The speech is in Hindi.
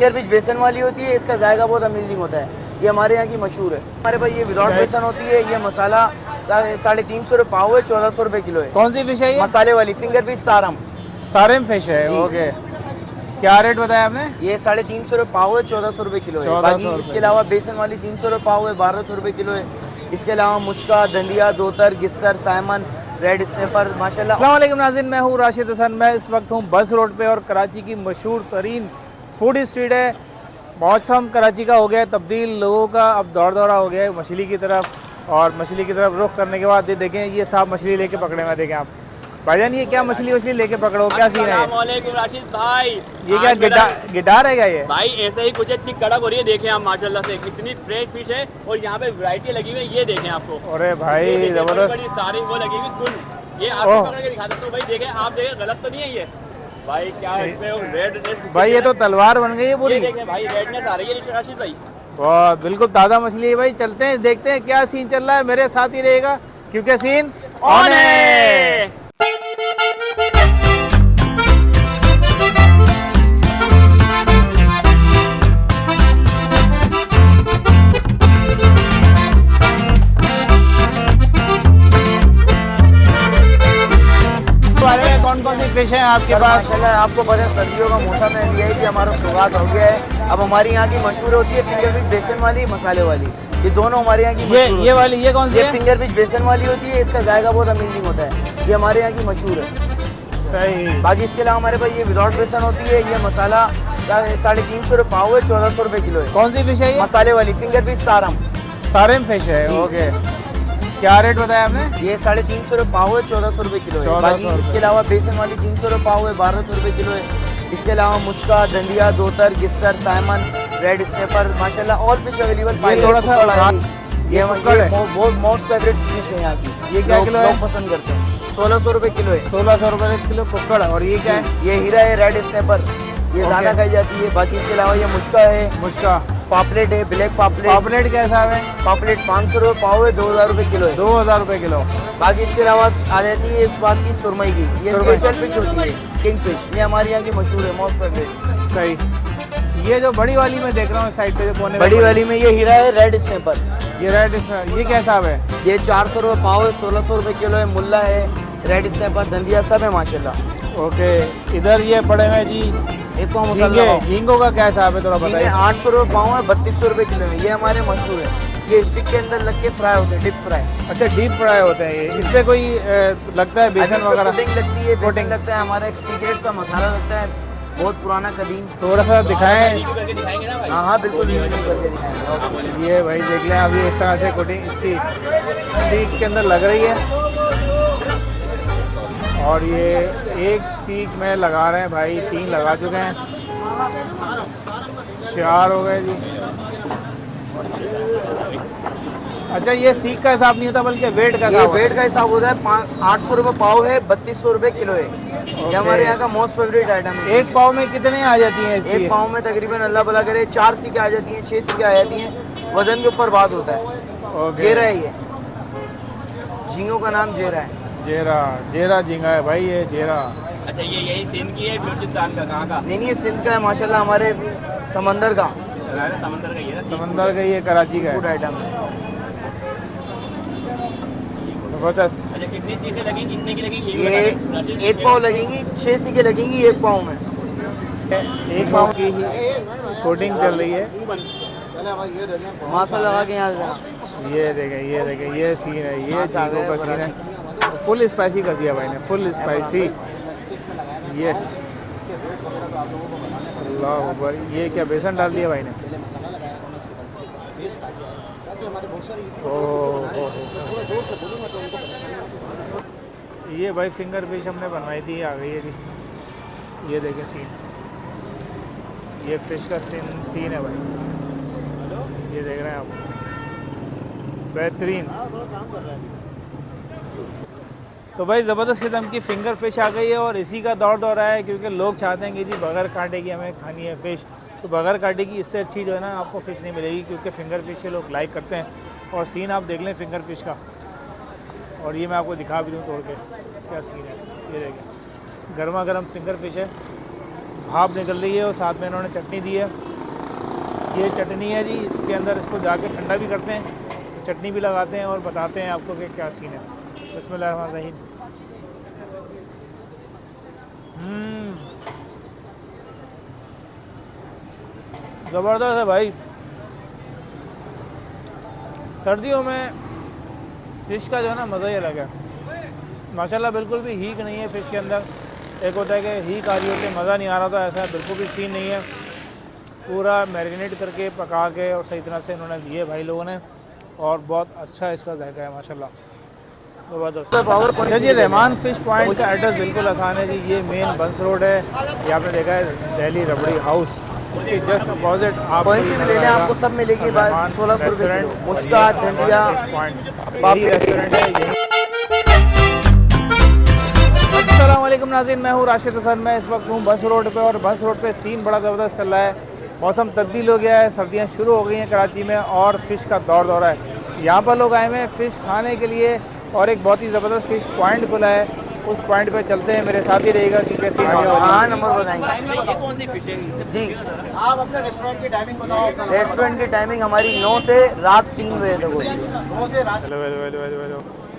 फिंगर फिश बेसन वाली होती है, इसका जायका बहुत अमेजिंग होता है, ये हमारे यहाँ की मशहूर है। हमारे पास ये विदाउट बेसन होती है, ये मसाला 350 रुपये पाव है, 1400 रुपये किलो है। कौन सी फिश है ये? मसाले वाली फिंगर फिश सारम। सारम फिश है, ओके। क्या रेट बताया आपने? ये 350 रुपये पाव है, 1400 रुपये किलो है। बाकी इसके अलावा बेसन वाली 300 रुपये पाव है, 1200 रुपये किलो है। इसके अलावा मुश्का, दंदिया, दोतर, गिस्सर, साइमन, रेड स्नैपर माशाल्लाह। अस्सलाम वालेकुम नाज़रीन, मैं हूँ राशिद हसन। मैं इस वक्त हूँ बस रोड पे और कराची की मशहूर तरीन फूड स्ट्रीट है। मौसम कराची का हो गया है तब्दील, लोगों का अब दौड़ दौड़ा हो गया है मछली की तरफ, और मछली की तरफ रुख करने के बाद ये देखें, ये साहब मछली लेके पकड़े हुए। देखें आप भाईजान, ये क्या मछली लेके पकड़ो, क्या सीन है? अस्सलामुअलैकुम राशिद भाई, ये क्या गिटार है क्या ये? भाई ऐसे ही कुछ इतनी कड़क हो रही है, देखें आप माशाल्लाह से कितनी फ्रेश फिश है। और यहाँ पे वैरायटी लगी हुई है, ये देखें आपको। अरे भाई जबरदस्त, बड़ी सारी वो लगी हुई कुल। ये आपको पकड़ के दिखा सकता हूँ भाई, देखें आप, देखें गलत तो नहीं है ये भाई। क्या इसमें रेडनेस भाई, ये तो तलवार बन गई है पूरी। देखें भाई, रेडनेस आ रही है राशिद भाई। वाह, बिल्कुल ताज़ा मछली है भाई। चलते हैं देखते हैं क्या सीन चल रहा है, मेरे साथ ही रहेगा क्योंकि सीन ऑन है। कौन कौन सी फिश है आपके पास? आपको पता है सर्दियों का मौसम है, ये है कि हमारा शुरुआत हो गया है। अब हमारी यहाँ की मशहूर होती है फिंगर फिश बेसन वाली, मसाले वाली, ये दोनों हमारे यहाँ की ये वाली, ये कौन सी है? फिंगर फिश बेसन वाली होती है, इसका जायका बहुत अमेजिंग होता है, ये हमारे यहाँ की मशहूर है। सही। बाकी इसके अलावा हमारे पास ये विदाउट बेसन होती है, ये मसाला 350 रुपये पाव है, 1400 रुपये किलो है। कौन सी फिश है ये? मसाले वाली फिंगर फिश सारम। सारम फिश है, ओके। क्या रेट बताया आपने? ये 350 रुपये पाव है, 1400 रुपये किलो है। बाकी इसके अलावा बेसन वाली 300 रुपये पाव है, 1200 रुपये किलो है। इसके अलावा मुश्का, दंदिया, दोतर, गिस्सर, साइमन, रेड स्नैपर माशाल्लाह और फिश अवेलेबल। थोड़ा सा ये मोस्ट फेवरेट फिश है यहाँ की। ये क्या किलो है? लोग पसंद करते हैं। 1600 रुपये किलो है। 1600 रुपये किलो कुक्कड़। और ये क्या है? ये हीरा है, रेड स्नैपर, ये ज़्यादा खाई जाती है। बाकी इसके अलावा ये मुश्का है, मुश्का, पापलेट है, ब्लैक पापलेट। पापलेट कैसा है? पापलेट 500 रुपये पाव है, 2000 रुपये किलो है। 2000 रुपये किलो। बाकी इसके अलावा आ जाती है इस बात की सुरमई की, ये स्पेशल फिश होती है, किंग फिश, ये हमारे यहाँ की मशहूर है, मोस्ट फेवरेट। सही। ये जो बड़ी वाली मैं देख रहा हूँ साइड पे जो कोने, बड़ी वाली में ये हीरा है, रेड स्नैपर। ये रेड, ये कैसा है? ये 400 रुपये पाव है, 1600 रुपये किलो है। मुल्ला है, रेड स्नैपर, दंदिया सब है माशाल्लाह। ओके। इधर ये पड़े हुए जी एक पाव मसाला। झींगों का क्या हिसाब है, थोड़ा बताइए। 800 रुपये पाव है, 3200 रुपये किलो है, ये हमारे मशहूर है। ये स्टिक के अंदर लग के फ्राई होते हैं, डीप फ्राई। अच्छा, डीप फ्राई होते हैं ये। इस पे कोई लगता है बेसन वगैरह? कोटिंग लगती है, कोटिंग लगता है, हमारा एक सीक्रेट सा मसाला लगता है, बहुत पुराना कदीम। थोड़ा सा दिखाएं। हाँ हाँ बिल्कुल करके दिखाएंगे। ये भाई देख लें, अभी इस तरह से कोटिंग इसकी सीख के अंदर लग रही है, और ये एक सीख में लगा रहे हैं भाई, 3 लगा चुके हैं, 4 हो गए जी। अच्छा, ये सीख का हिसाब नहीं होता बल्कि वेट का हिसाब? वेट का हिसाब होता है। 800 रुपये पाव है, 3200 रुपये किलो है। ये हमारे यहाँ का मोस्ट फेवरेट आइटम है। एक पाव में कितने आ जाती हैं? एक पाव में तकरीबन अल्लाह भला करे 4 सीखें आ जाती हैं, 6 सीखें आ जाती हैं, वजन के ऊपर बात होता है। जेरा है, ये झींगों का नाम जेरा है। जेरा झींगा है भाई, ये जेरा। अच्छा, ये यही सिंध की है, बलूचिस्तान का? कहाँ का? नहीं, ये सिंध का है माशाल्लाह, हमारे समंदर का। समंदर का ही है। समंदर का, ये कराची का फूड आइटम है। जबरदस्त। अच्छा, कितनी सीखें लगेंगी, कितने की लगेंगी? ये एक पाव लगेंगी, 6 सीखें लगेंगी एक पाव में। एक पाव की ही कोटिंग चल रही है। मासा लगा के यहाँ ये देखें, ये सीन है, ये झींगों का सीन है। फुल स्पाइसी कर दिया भाई ने, फुल स्पाइसी। ये अल्लाह अकबर, ये क्या बेसन डाल दिया भाई ने? ओह, ये भाई फिंगर फिश हमने बनवाई थी, आ गई है जी। ये देखें सीन, ये फिश का सीन है भाई, ये देख रहे हैं आप, बेहतरीन। तो भाई ज़बरदस्त किस्म की फ़िंगर फ़िश आ गई है, और इसी का दौर है क्योंकि लोग चाहते हैं कि जी बग़ैर कांटे की हमें खानी है फ़िश। तो बग़ैर कांटे की इससे अच्छी जो है ना आपको फ़िश नहीं मिलेगी, क्योंकि फ़िंगर फ़िश के लोग लाइक करते हैं। और सीन आप देख लें फ़िंगर फ़िश का, और ये मैं आपको दिखा भी दूँ तोड़ के क्या सीन है। ये देखें, गर्मा गर्म फ़िंगर फ़िश है, भाप निकल रही है, और साथ में इन्होंने चटनी दी है। ये चटनी है जी, इसके अंदर इसको जाके ठंडा भी करते हैं, चटनी भी लगाते हैं और बताते हैं आपको कि क्या सीन है। बिस्मिल्लाहिर्रहमानिर्रहीम। ज़बरदस्त है भाई। सर्दियों में फ़िश का जो है ना मज़ा ही अलग है माशाल्लाह। बिल्कुल भी हीक नहीं है फ़िश के अंदर। एक होता है कि हीक आ रही होती है, मज़ा नहीं आ रहा था, ऐसा बिल्कुल भी सीन नहीं है। पूरा मैरिनेट करके पका के और सही तरह से इन्होंने दिए भाई लोगों ने, और बहुत अच्छा इसका जायका है माशाल्लाह, ज़बरदस्त। अच्छा जी, रहमान फ़िश पॉइंट का एड्रेस बिल्कुल आसान है जी। ये मेन बंस रोड है, ये आपने देखा है दिल्ली रबड़ी हाउस, इसके जस्ट अपोजिट आप कोई सी भी ले लें आपको सब मिलेगी। 1600 रुपये किलो। मुश्का, धंधिया, यही रेस्टोरेंट है यही। अस्सलाम वालेकुम नाज़रीन, मैं हूँ राशिद हसन। मैं इस वक्त हूँ बस रोड पे, और बस रोड पे सीन बड़ा ज़बरदस्त चल रहा है। मौसम तब्दील हो गया है, सर्दियाँ शुरू हो गई हैं कराची में, और फ़िश का दौर दौरा है। यहाँ पर लोग आए हुए हैं फ़िश खाने के लिए, और एक बहुत ही ज़बरदस्त फ़िश पॉइंट खुला है, उस पॉइंट पे चलते हैं। मेरे साथ ही रहेगा कि कैसी हाँ नंबर बताएंगे ये कौन सी फिश है जी। आप अपने रेस्टोरेंट की टाइमिंग बताओ। अपना रेस्टोरेंट की टाइमिंग हमारी 9 से रात 3 बजे तक होती है। 2 से रात। Hello hello hello hello hello.